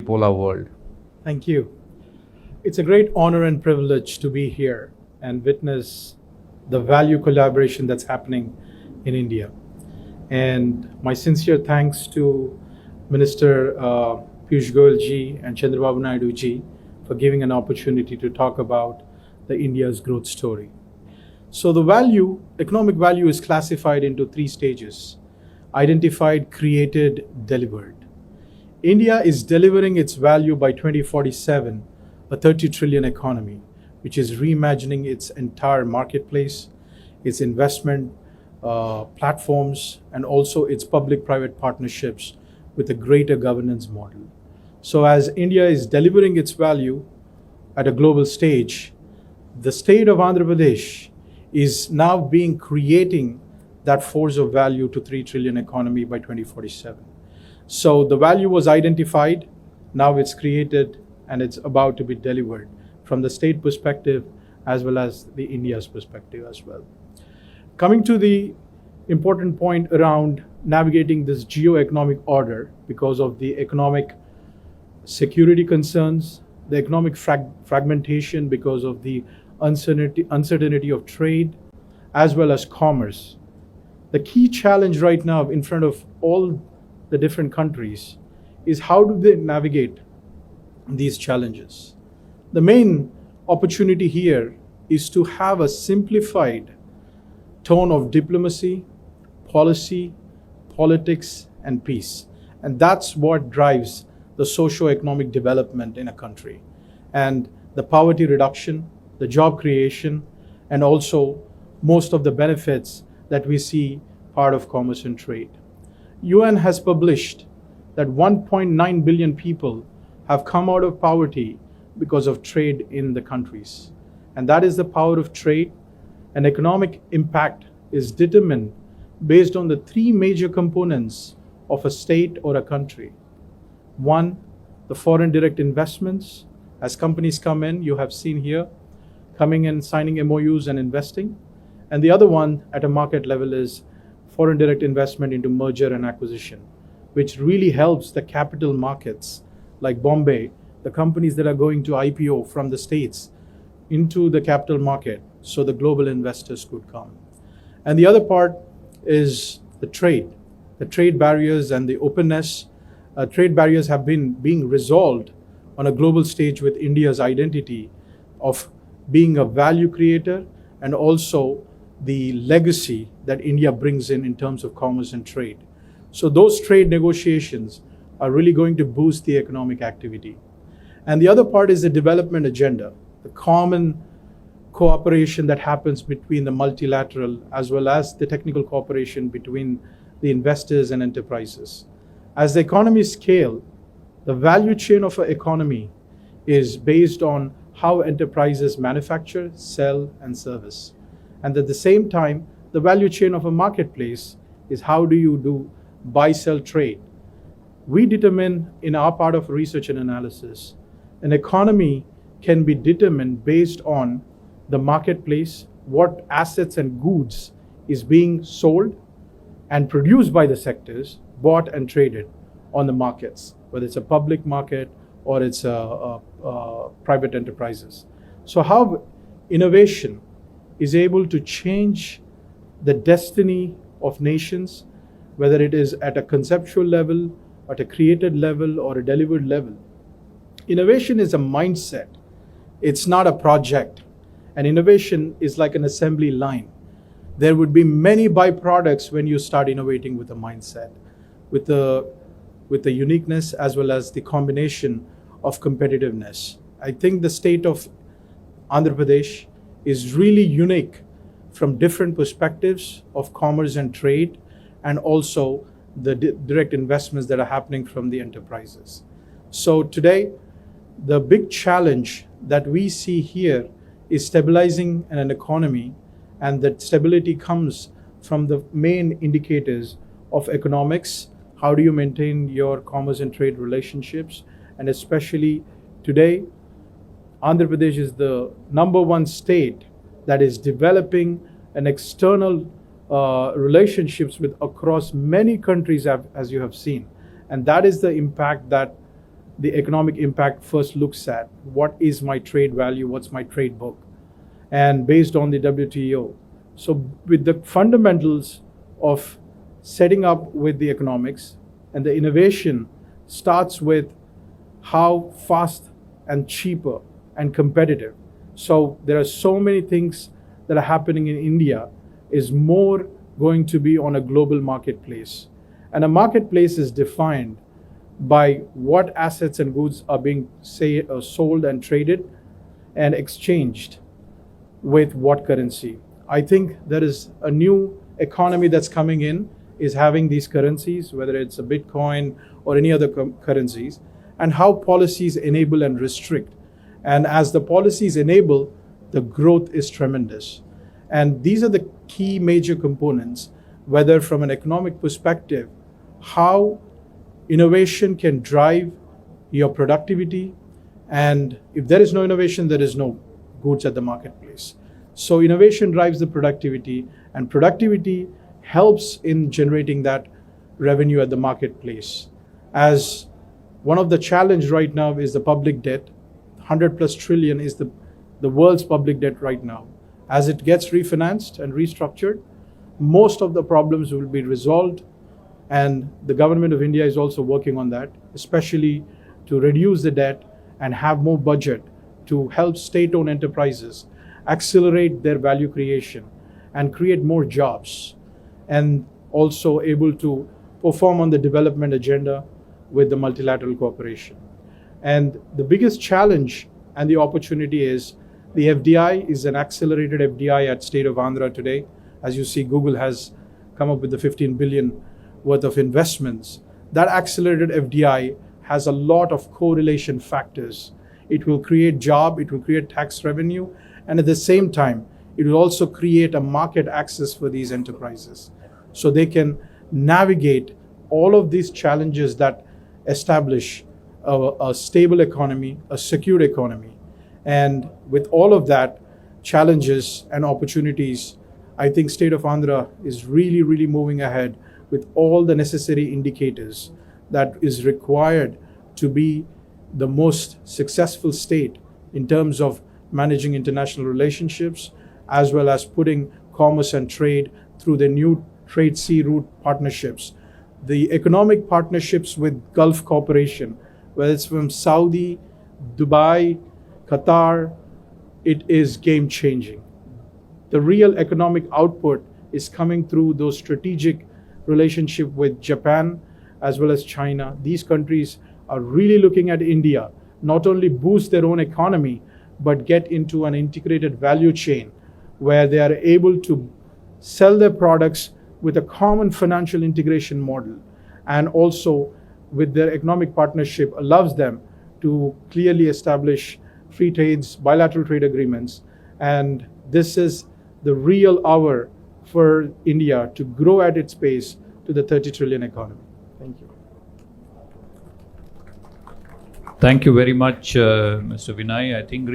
bipolar world? Thank you. It's a great honor and privilege to be here and witness the value collaboration that's happening in India. And my sincere thanks to Minister Piyush Goyal ji and Chandrababu Naidu ji for giving an opportunity to talk about the India's growth story. So the value, economic value is classified into three stages: identified, created, delivered. India is delivering its value by 2047, a 30 trillion economy, which is reimagining its entire marketplace, its investment platforms, and also its public-private partnerships with a greater governance model. So as India is delivering its value at a global stage, the state of Andhra Pradesh is now creating that force of value to 3 trillion economy by 2047. So the value was identified, now it's created, and it's about to be delivered from the state perspective as well as the India's perspective as well. Coming to the important point around navigating this geo-economic order because of the economic security concerns, the economic fragmentation because of the uncertainty of trade, as well as commerce. The key challenge right now in front of all the different countries is how do they navigate these challenges. The main opportunity here is to have a simplified tone of diplomacy, policy, politics, and peace. And that's what drives the socio-economic development in a country. And the poverty reduction, the job creation, and also most of the benefits that we see part of commerce and trade. UN has published that 1.9 billion people have come out of poverty because of trade in the countries. And that is the power of trade. And economic impact is determined based on the three major components of a state or a country. One, the foreign direct investments. As companies come in, you have seen here, coming in, signing MOUs and investing. And the other one at a market level is foreign direct investment into merger and acquisition, which really helps the capital markets like Bombay, the companies that are going to IPO from the States into the capital market so the global investors could come. And the other part is the trade barriers and the openness. Trade barriers have been being resolved on a global stage with India's identity of being a value creator and also the legacy that India brings in terms of commerce and trade. So those trade negotiations are really going to boost the economic activity. And the other part is the development agenda, the common cooperation that happens between the multilateral as well as the technical cooperation between the investors and enterprises. As the economy scale, the value chain of an economy is based on how enterprises manufacture, sell, and service. And at the same time, the value chain of a marketplace is how do you do buy, sell, trade. We determine in our part of research and analysis, an economy can be determined based on the marketplace, what assets and goods is being sold and produced by the sectors, bought and traded on the markets, whether it's a public market or it's private enterprises. So how innovation is able to change the destiny of nations, whether it is at a conceptual level, at a created level, or a delivered level. Innovation is a mindset. It's not a project. And innovation is like an assembly line. There would be many byproducts when you start innovating with a mindset, with the uniqueness as well as the combination of competitiveness. I think the state of Andhra Pradesh is really unique from different perspectives of commerce and trade, and also the direct investments that are happening from the enterprises. So today, the big challenge that we see here is stabilizing an economy, and that stability comes from the main indicators of economics. How do you maintain your commerce and trade relationships? And especially today, Andhra Pradesh is the #1 state that is developing an external relationships with across many countries, as you have seen. And that is the impact that the economic impact first looks at what is my trade value, what's my trade book, and based on the WTO. So with the fundamentals of setting up with the economics, and the innovation starts with how fast and cheaper and competitive. So there are so many things that are happening in India is more going to be on a global marketplace. And a marketplace is defined by what assets and goods are being sold and traded and exchanged with what currency. I think there is a new economy that's coming in, is having these currencies, whether it's a Bitcoin or any other currencies, and how policies enable and restrict. And as the policies enable, the growth is tremendous. And these are the key major components, whether from an economic perspective, how innovation can drive your productivity. And if there is no innovation, there is no goods at the marketplace. So innovation drives the productivity, and productivity helps in generating that revenue at the marketplace. As one of the challenge right now is the public debt. 100+ trillion is the world's public debt right now. As it gets refinanced and restructured, most of the problems will be resolved. And the government of India is also working on that, especially to reduce the debt and have more budget to help state-owned enterprises accelerate their value creation and create more jobs, and also able to perform on the development agenda with the multilateral cooperation. And the biggest challenge and the opportunity is the FDI is an accelerated FDI at state of Andhra today. As you see, Google has come up with the 15 billion worth of investments. That accelerated FDI has a lot of correlation factors. It will create job, it will create tax revenue, and at the same time, it will also create a market access for these enterprises. So they can navigate all of these challenges that establish a stable economy, a secure economy. And with all of that challenges and opportunities, I think state of Andhra is really, really moving ahead with all the necessary indicators that is required to be the most successful state in terms of managing international relationships, as well as putting commerce and trade through the new trade sea route partnerships. The economic partnerships with Gulf Cooperation, whether it's from Saudi, Dubai, Qatar, it is game changing. The real economic output is coming through those strategic relationship with Japan as well as China. These countries are really looking at India, not only boost their own economy, but get into an integrated value chain where they are able to sell their products with a common financial integration model, and also with their economic partnership allows them to clearly establish free trades, bilateral trade agreements. And this is the real hour for India to grow at its pace to the 30 trillion economy. Thank you. Thank you very much, Mr. Vinay. I think